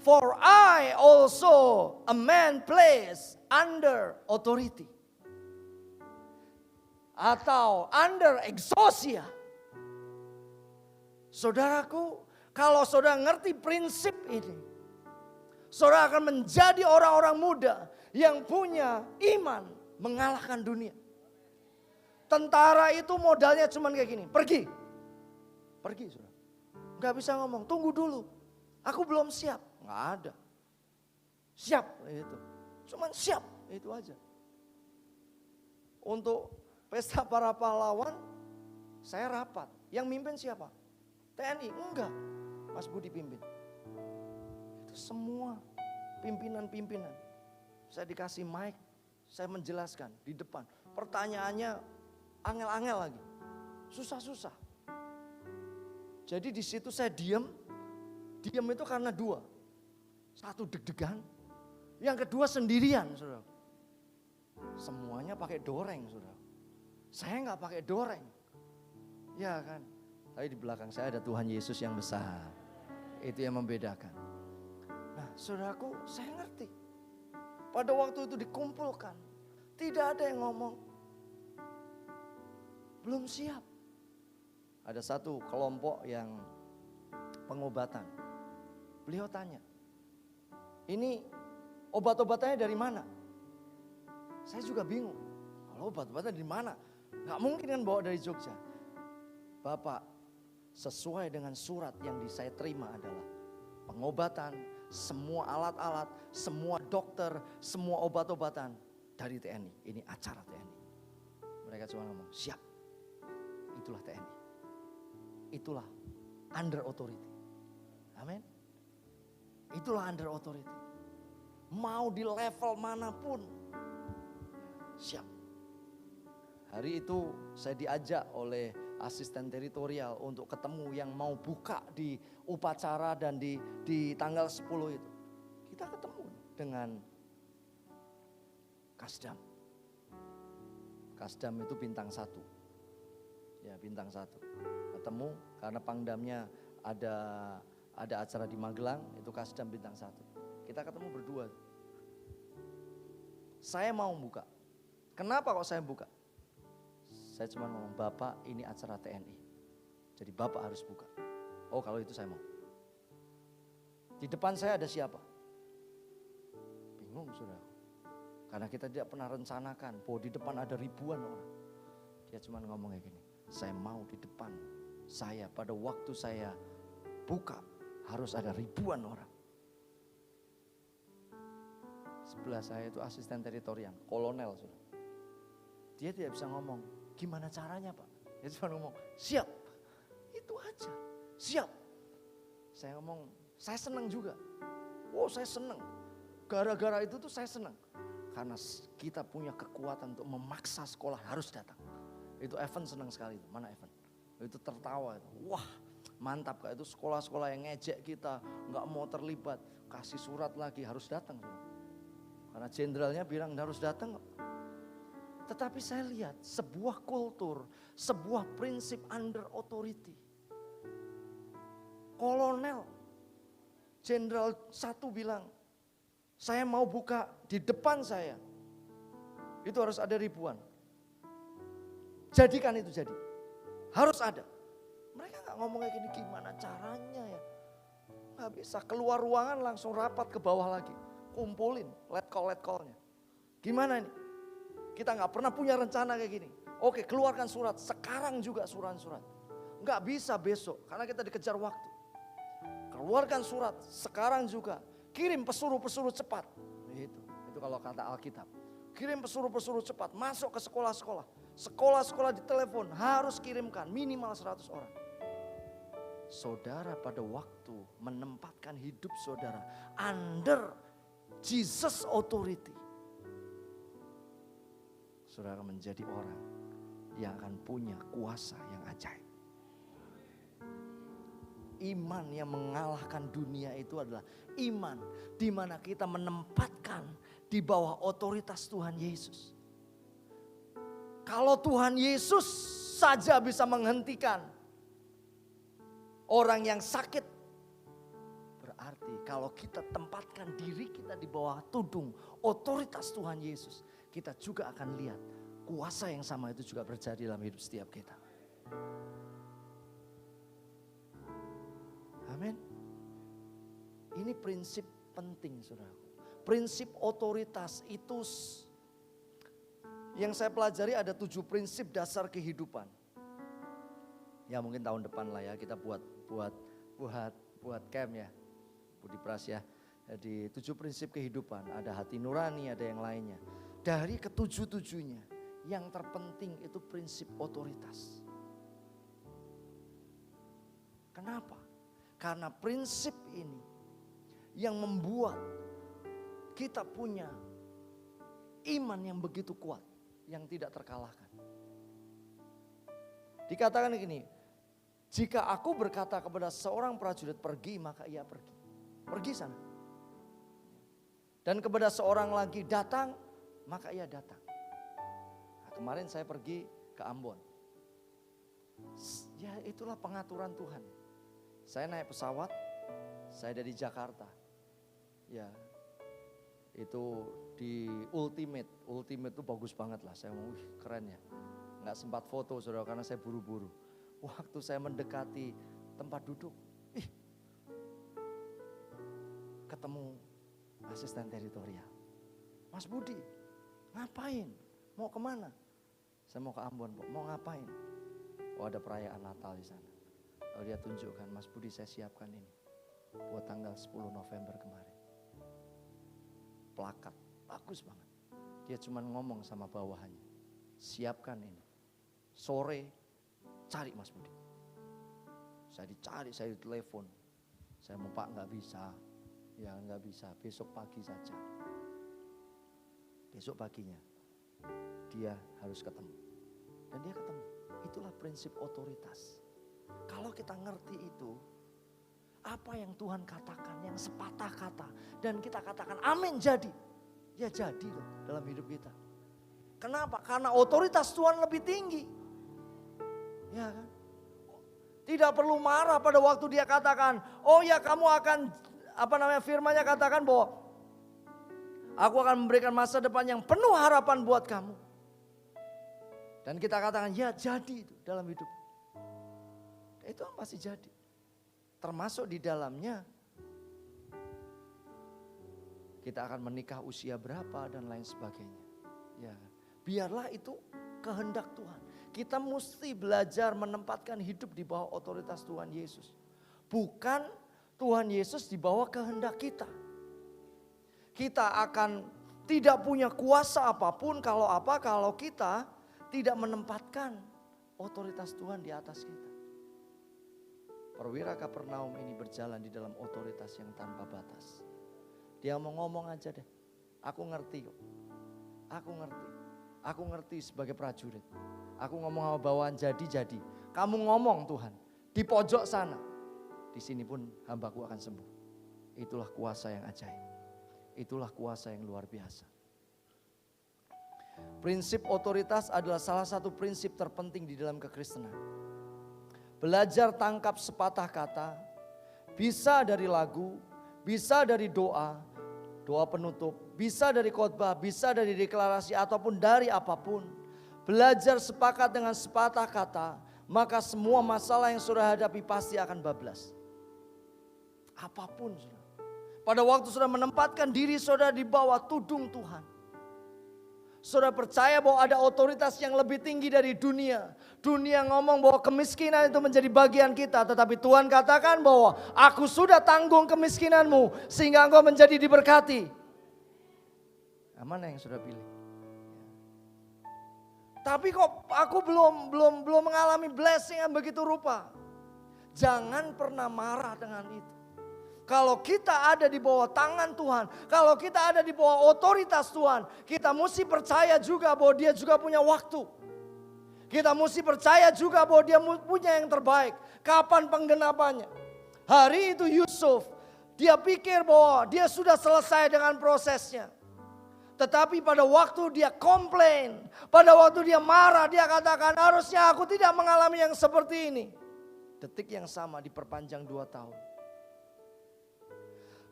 Speaker 1: For I also a man placed under authority. Atau under exousia. Saudaraku, kalau saudara ngerti prinsip ini, saudara akan menjadi orang-orang muda yang punya iman mengalahkan dunia. Tentara itu modalnya cuma kayak gini, pergi. Pergi saudara. Gak bisa ngomong, tunggu dulu. Aku belum siap. Gak ada. Siap itu. Cuman siap, itu aja. Untuk pesta para pahlawan, saya rapat. Yang mimpin siapa? TNI? Enggak. Mas Budi pimpin. Itu semua pimpinan-pimpinan. Saya dikasih mic, saya menjelaskan di depan. Pertanyaannya angel-angel lagi. Susah-susah. Jadi di situ saya diam. Diam itu karena 2. 1 deg-degan. Yang kedua sendirian, saudara. Semuanya pakai doreng, saudara. Saya nggak pakai doreng. Ya kan. Tapi di belakang saya ada Tuhan Yesus yang besar. Itu yang membedakan. Nah, saudaraku, saya ngerti. Pada waktu itu dikumpulkan. Tidak ada yang ngomong. Belum siap. Ada satu kelompok yang pengobatan. Beliau tanya, ini obat-obatannya dari mana? Saya juga bingung. Kalau obat-obatannya dari mana? Gak mungkin kan bawa dari Jogja. Bapak, sesuai dengan surat yang saya terima adalah pengobatan, semua alat-alat, semua dokter, semua obat-obatan dari TNI. Ini acara TNI. Mereka cuma ngomong, siap. Itulah TNI. Itulah under authority. Amin. Itulah under authority. Mau di level manapun, siap. Hari itu saya diajak oleh asisten teritorial untuk ketemu yang mau buka di upacara dan di tanggal 10 itu. Kita ketemu dengan Kasdam. Kasdam itu bintang 1. Ya, bintang 1. Ketemu karena Pangdamnya ada acara di Magelang, itu Kasdam bintang 1. Kita ketemu berdua. Saya mau buka. Kenapa kok saya buka? Saya cuma ngomong, Bapak ini acara TNI. Jadi Bapak harus buka. Oh, kalau itu saya mau. Di depan saya ada siapa? Bingung, saudara. Karena kita tidak pernah rencanakan bahwa di depan ada ribuan orang. Dia cuma ngomong kayak gini, saya mau di depan saya pada waktu saya buka harus ada ribuan orang. Sebelah saya itu asisten teritorial, kolonel sudah. Dia tidak bisa ngomong, gimana caranya Pak? Dia cuma ngomong, siap. Itu aja, siap. Saya ngomong, saya senang juga. Oh saya senang. Gara-gara itu tuh saya senang. Karena kita punya kekuatan untuk memaksa sekolah harus datang. Itu Evan senang sekali itu. Mana Evan? Itu tertawa itu. Wah mantap Kak, itu sekolah-sekolah yang ngejek kita, nggak mau terlibat, kasih surat lagi harus datang. Karena jenderalnya bilang harus datang. Tetapi saya lihat sebuah kultur, sebuah prinsip under authority. Kolonel, jenderal satu bilang, saya mau buka di depan saya. Itu harus ada ribuan. Jadikan itu jadi. Harus ada. Mereka gak ngomong kayak gini, gimana caranya ya. Gak bisa, keluar ruangan langsung rapat ke bawah lagi. Kumpulin let call-nya. Gimana ini? Kita gak pernah punya rencana kayak gini. Oke, keluarkan surat, sekarang juga surat-surat. Gak bisa besok, karena kita dikejar waktu. Keluarkan surat, sekarang juga. Kirim pesuruh-pesuruh cepat. Itu kalau kata Alkitab. Kirim pesuruh-pesuruh cepat, masuk ke sekolah-sekolah. Sekolah-sekolah ditelepon, harus kirimkan minimal 100 orang. Saudara pada waktu menempatkan hidup saudara under Jesus authority. Saudara menjadi orang yang akan punya kuasa yang ajaib. Iman yang mengalahkan dunia itu adalah iman di mana kita menempatkan di bawah otoritas Tuhan Yesus. Kalau Tuhan Yesus saja bisa menghentikan orang yang sakit, berarti kalau kita tempatkan diri kita di bawah tudung otoritas Tuhan Yesus, kita juga akan lihat kuasa yang sama itu juga terjadi dalam hidup setiap kita. Amin. Ini prinsip penting saudaraku. Prinsip otoritas itu yang saya pelajari ada 7 prinsip dasar kehidupan. Ya mungkin tahun depan lah ya kita buat camp ya. Budi Pras ya. Jadi 7 prinsip kehidupan. Ada hati nurani, ada yang lainnya. Dari ketujuh-tujuhnya yang terpenting itu prinsip otoritas. Kenapa? Karena prinsip ini yang membuat kita punya iman yang begitu kuat, yang tidak terkalahkan. Dikatakan begini, jika aku berkata kepada seorang prajurit pergi, maka ia pergi. Pergi sana. Dan kepada seorang lagi datang, maka ia datang. Nah, kemarin saya pergi ke Ambon. Ya itulah pengaturan Tuhan. Saya naik pesawat, saya dari Jakarta. Ya, itu di Ultimate itu bagus banget lah. Saya mau, keren ya. Nggak sempat foto saudara karena saya buru-buru. Waktu saya mendekati tempat duduk, ketemu asisten teritorial. Mas Budi, ngapain? Mau kemana? Saya mau ke Ambon, mau ngapain? Oh ada perayaan Natal di sana. Oh dia tunjukkan, Mas Budi saya siapkan ini buat tanggal 10 November kemarin. Plakat, bagus banget. Dia cuma ngomong sama bawahannya, siapkan ini. Sore cari Mas Budi. Saya dicari, saya ditelepon. Saya mau Pak nggak bisa, ya nggak bisa. Besok pagi saja. Besok paginya dia harus ketemu. Dan dia ketemu. Itulah prinsip otoritas. Kalau kita ngerti itu, apa yang Tuhan katakan, yang sepatah kata, dan kita katakan amin jadi, ya jadi loh dalam hidup kita. Kenapa? Karena otoritas Tuhan lebih tinggi. Ya kan? Tidak perlu marah pada waktu dia katakan, oh ya kamu akan, firman-Nya katakan bahwa aku akan memberikan masa depan yang penuh harapan buat kamu. Dan kita katakan ya jadi itu dalam hidup. Itu pasti jadi. Termasuk di dalamnya kita akan menikah usia berapa dan lain sebagainya. Ya, biarlah itu kehendak Tuhan. kita mesti belajar menempatkan hidup di bawah otoritas Tuhan Yesus. Bukan Tuhan Yesus di bawah kehendak kita. Kita akan tidak punya kuasa apapun kalau kita tidak menempatkan otoritas Tuhan di atas kita. Perwira Kapernaum ini berjalan di dalam otoritas yang tanpa batas. Dia mau ngomong aja deh. Aku ngerti kok. Aku ngerti sebagai prajurit. Aku ngomong sama bawahan jadi. Kamu ngomong Tuhan. Di pojok sana. Di sini pun hambaku akan sembuh. Itulah kuasa yang ajaib. Itulah kuasa yang luar biasa. Prinsip otoritas adalah salah satu prinsip terpenting di dalam kekristenan. Belajar tangkap sepatah kata, bisa dari lagu, bisa dari doa penutup, bisa dari khotbah, bisa dari deklarasi ataupun dari apapun. Belajar sepakat dengan sepatah kata, maka semua masalah yang saudara hadapi pasti akan bablas. Apapun saudara. Pada waktu saudara menempatkan diri saudara di bawah tudung Tuhan. Saudara percaya bahwa ada otoritas yang lebih tinggi dari dunia. Dunia ngomong bahwa kemiskinan itu menjadi bagian kita. Tetapi Tuhan katakan bahwa aku sudah tanggung kemiskinanmu sehingga engkau menjadi diberkati. Mana yang sudah pilih? Tapi kok aku belum mengalami blessing yang begitu rupa. Jangan pernah marah dengan itu. Kalau kita ada di bawah tangan Tuhan, kalau kita ada di bawah otoritas Tuhan, kita mesti percaya juga bahwa Dia juga punya waktu. Kita mesti percaya juga bahwa Dia punya yang terbaik. Kapan penggenapannya? Hari itu Yusuf, dia pikir bahwa dia sudah selesai dengan prosesnya. Tetapi pada waktu dia komplain, pada waktu dia marah, dia katakan harusnya aku tidak mengalami yang seperti ini. Detik yang sama diperpanjang 2 tahun.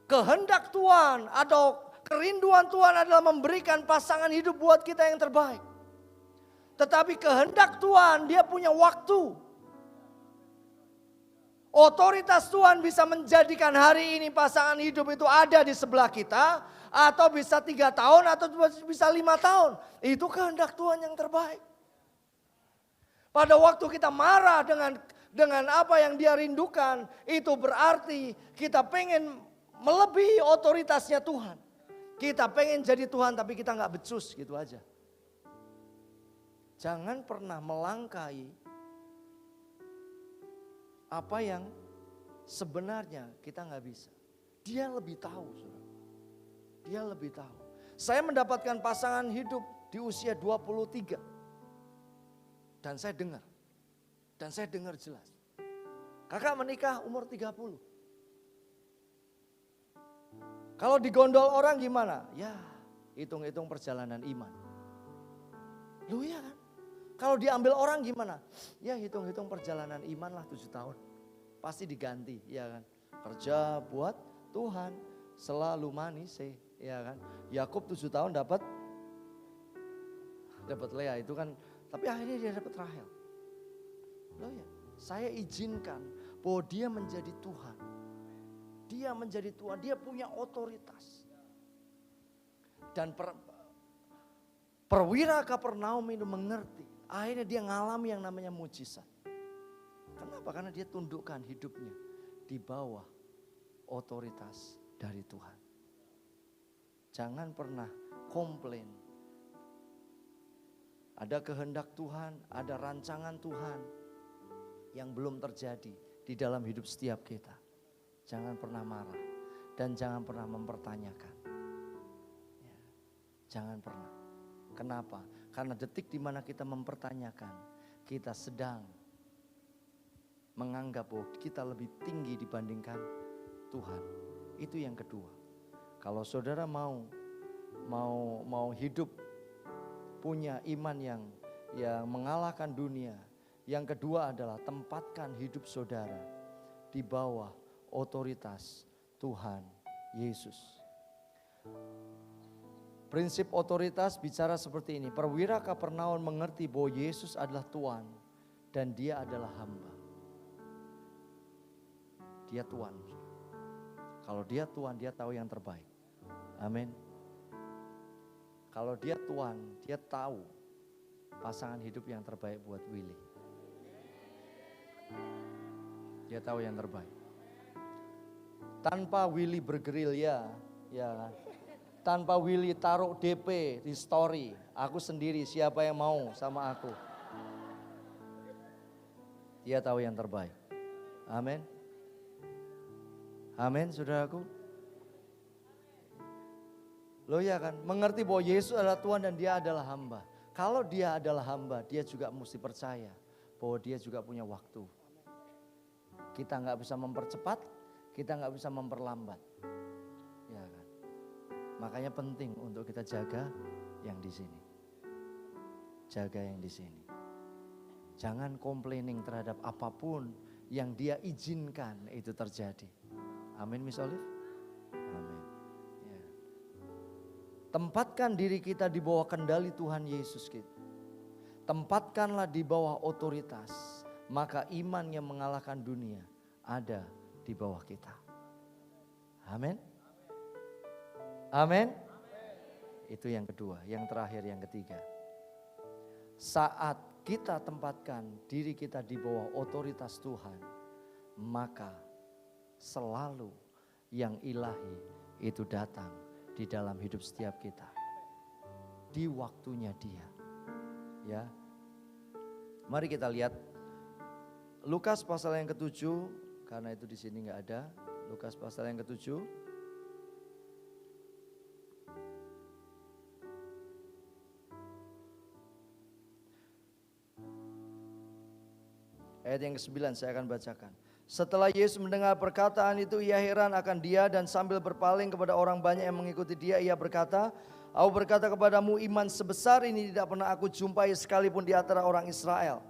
Speaker 1: Kehendak Tuhan atau kerinduan Tuhan adalah memberikan pasangan hidup buat kita yang terbaik. Tetapi kehendak Tuhan, Dia punya waktu. Otoritas Tuhan bisa menjadikan hari ini pasangan hidup itu ada di sebelah kita. Atau bisa 3 tahun atau bisa 5 tahun. Itu kehendak Tuhan yang terbaik. Pada waktu kita marah dengan apa yang Dia rindukan. Itu berarti kita pengen melebihi otoritasnya Tuhan. Kita pengen jadi Tuhan tapi kita gak becus gitu aja. Jangan pernah melangkahi apa yang sebenarnya kita gak bisa. Dia lebih tahu. Dia lebih tahu. Saya mendapatkan pasangan hidup di usia 23. Dan saya dengar jelas. Kakak menikah umur 30. Kalau digondol orang gimana? Ya, hitung-hitung perjalanan iman. Loh ya kan? Kalau diambil orang gimana? Ya hitung-hitung perjalanan iman lah 7 tahun. Pasti diganti, ya kan? Kerja buat Tuhan, selalu manis, ya kan? Yakub 7 tahun dapat Lea itu kan, tapi akhirnya dia dapat Rahel. Loh ya, saya izinkan bahwa dia menjadi Tuhan. Dia menjadi Tuhan, dia punya otoritas. Dan perwira Kapernaum itu mengerti. Akhirnya dia ngalami yang namanya mujizat. Kenapa? Karena dia tundukkan hidupnya di bawah otoritas dari Tuhan. Jangan pernah komplain. Ada kehendak Tuhan, ada rancangan Tuhan yang belum terjadi di dalam hidup setiap kita. Jangan pernah marah dan jangan pernah mempertanyakan. Ya, jangan pernah. Kenapa? Karena detik di mana kita mempertanyakan, kita sedang menganggap bahwa kita lebih tinggi dibandingkan Tuhan. Itu yang kedua. Kalau saudara mau hidup punya iman yang mengalahkan dunia, yang kedua adalah tempatkan hidup saudara di bawah otoritas Tuhan Yesus. Prinsip otoritas bicara seperti ini. Perwira Kapernaum mengerti bahwa Yesus adalah Tuhan dan Dia adalah hamba. Dia Tuhan. Kalau Dia Tuhan, Dia tahu yang terbaik. Amin. Kalau Dia Tuhan, Dia tahu pasangan hidup yang terbaik buat Willy. Dia tahu yang terbaik. Tanpa Willy bergerilya, ya kan? Tanpa Willy taruh DP di story, aku sendiri siapa yang mau sama aku. Dia tahu yang terbaik. Amin. Amin, saudaraku. Loh ya kan, mengerti bahwa Yesus adalah Tuhan dan dia adalah hamba. Kalau dia adalah hamba, dia juga mesti percaya bahwa dia juga punya waktu. Kita nggak bisa mempercepat, kita nggak bisa memperlambat. Ya kan. Makanya penting untuk kita jaga yang di sini. Jaga yang di sini. Jangan complaining terhadap apapun yang dia izinkan itu terjadi. Amin, Miss Olive? Amin. Ya. Tempatkan diri kita di bawah kendali Tuhan Yesus kita. Tempatkanlah di bawah otoritas. Maka iman yang mengalahkan dunia ada di bawah kita. Amin. Amin. Itu yang kedua. Yang terakhir, yang ketiga. Saat kita tempatkan diri kita di bawah otoritas Tuhan, maka selalu yang ilahi itu datang di dalam hidup setiap kita. Di waktunya Dia. Ya. Mari kita lihat Lukas pasal yang ke-7, karena itu di sini enggak ada. Lukas pasal yang ke-7. Ayat yang ke-9 saya akan bacakan. Setelah Yesus mendengar perkataan itu, ia heran akan dia dan sambil berpaling kepada orang banyak yang mengikuti dia, ia berkata, "Aku berkata kepadamu, iman sebesar ini tidak pernah aku jumpai sekalipun di antara orang Israel."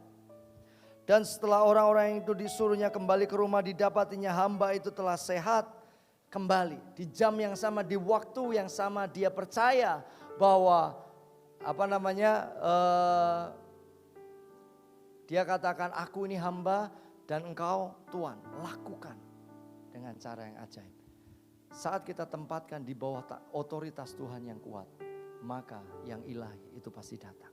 Speaker 1: Dan setelah orang-orang itu disuruhnya kembali ke rumah, didapatinya hamba itu telah sehat kembali. Di jam yang sama, di waktu yang sama, dia percaya bahwa dia katakan, aku ini hamba dan engkau Tuhan, lakukan dengan cara yang ajaib. Saat kita tempatkan di bawah otoritas Tuhan yang kuat, maka yang ilahi itu pasti datang.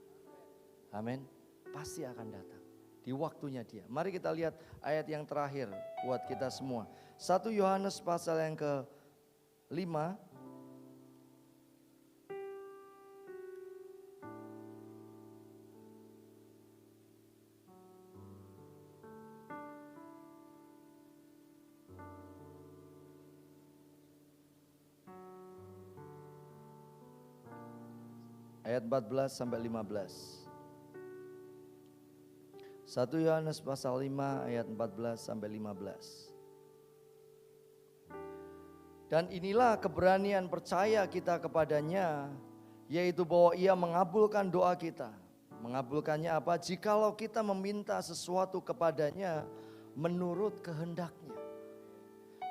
Speaker 1: Amin. Pasti akan datang di waktunya Dia. Mari kita lihat ayat yang terakhir buat kita semua. 1 Yohanes pasal yang ke-5. Ayat 14 sampai 15. 1 Yohanes pasal 5 ayat 14 sampai 15. Dan inilah keberanian percaya kita kepadanya, yaitu bahwa Ia mengabulkan doa kita. Mengabulkannya apa? Jikalau kita meminta sesuatu kepadanya menurut kehendaknya.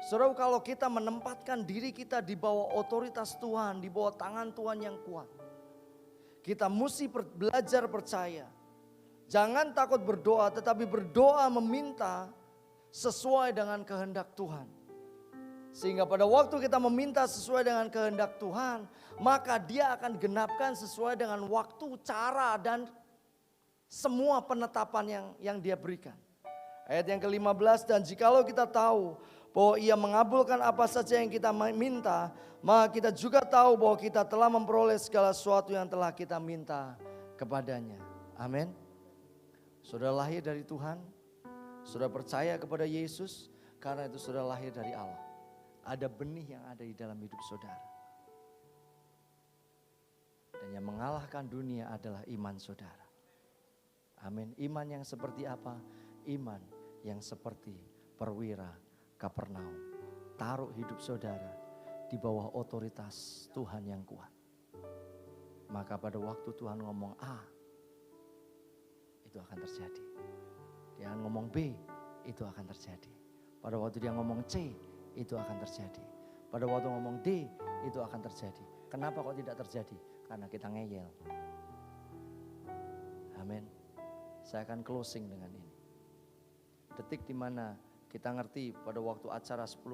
Speaker 1: Saudara, kalau kita menempatkan diri kita di bawah otoritas Tuhan, di bawah tangan Tuhan yang kuat, kita mesti belajar percaya. Jangan takut berdoa, tetapi berdoa meminta sesuai dengan kehendak Tuhan. Sehingga pada waktu kita meminta sesuai dengan kehendak Tuhan, maka Dia akan genapkan sesuai dengan waktu, cara, dan semua penetapan yang Dia berikan. Ayat yang ke-15, dan jikalau kita tahu bahwa Ia mengabulkan apa saja yang kita minta, maka kita juga tahu bahwa kita telah memperoleh segala sesuatu yang telah kita minta kepadanya. Amin. Saudara lahir dari Tuhan, saudara percaya kepada Yesus, karena itu saudara lahir dari Allah. Ada benih yang ada di dalam hidup saudara. Dan yang mengalahkan dunia adalah iman saudara. Amin. Iman yang seperti apa? Iman yang seperti perwira Kapernaum. Taruh hidup saudara di bawah otoritas Tuhan yang kuat. Maka pada waktu Tuhan ngomong A, itu akan terjadi. Dia ngomong B, itu akan terjadi. Pada waktu dia ngomong C, itu akan terjadi. Pada waktu ngomong D, itu akan terjadi. Kenapa kok tidak terjadi? Karena kita ngeyel. Amin. Saya akan closing dengan ini. Detik di mana kita ngerti pada waktu acara 10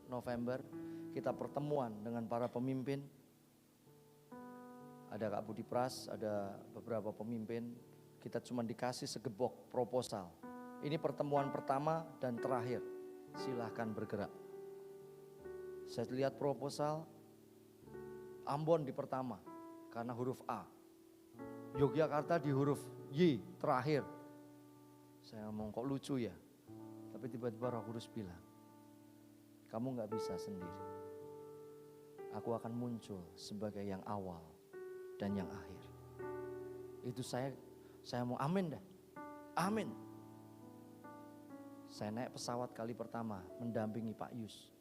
Speaker 1: November, kita pertemuan dengan para pemimpin. ada Kak Budi Pras, ada beberapa pemimpin, kita cuma dikasih segebok proposal. Ini pertemuan pertama dan terakhir, silahkan bergerak. Saya lihat proposal, Ambon di pertama, karena huruf A. Yogyakarta di huruf Y, terakhir. Saya ngomong kok lucu ya, tapi tiba-tiba Roh Kudus bilang, kamu gak bisa sendiri. Aku akan muncul sebagai yang awal dan yang akhir. Itu saya mau amin dah. Amin. Saya naik pesawat kali pertama mendampingi Pak Yus.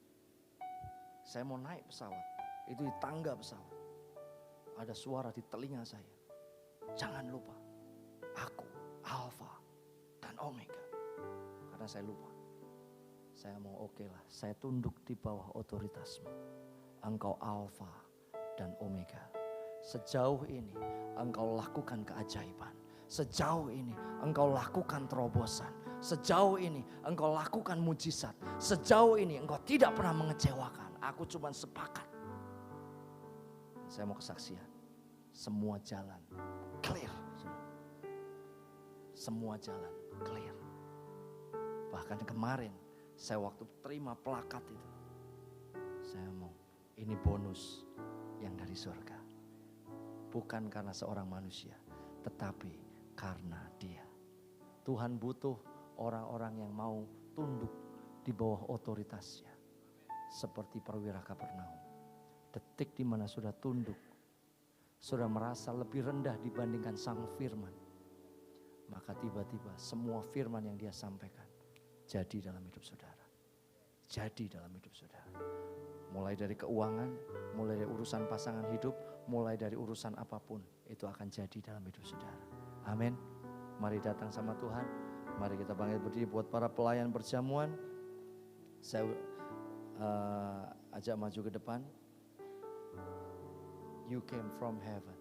Speaker 1: Saya mau naik pesawat, itu di tangga pesawat. Ada suara di telinga saya. Jangan lupa, aku Alfa dan Omega. Karena saya lupa. Saya mau oke lah, saya tunduk di bawah otoritasmu. Engkau Alfa dan Omega. Sejauh ini engkau lakukan keajaiban. Sejauh ini engkau lakukan terobosan. Sejauh ini engkau lakukan mujizat. Sejauh ini engkau tidak pernah mengecewakan. Aku cuma sepakat. Saya mau kesaksian. Semua jalan clear. Semua jalan clear. Bahkan kemarin saya waktu terima plakat itu, saya ngomong, ini bonus yang dari surga. Bukan karena seorang manusia, tetapi karena Dia. Tuhan butuh orang-orang yang mau tunduk di bawah otoritasnya. Seperti perwira Kapernaum. Detik di mana sudah tunduk, sudah merasa lebih rendah dibandingkan sang firman, maka tiba-tiba semua firman yang Dia sampaikan jadi dalam hidup saudara. Jadi dalam hidup saudara. Mulai dari keuangan, mulai dari urusan pasangan hidup, mulai dari urusan apapun, itu akan jadi dalam hidup saudara. Amin. Mari datang sama Tuhan. Mari kita bangkit berdiri buat para pelayan perjamuan. Saya ajak maju ke depan. You came from heaven.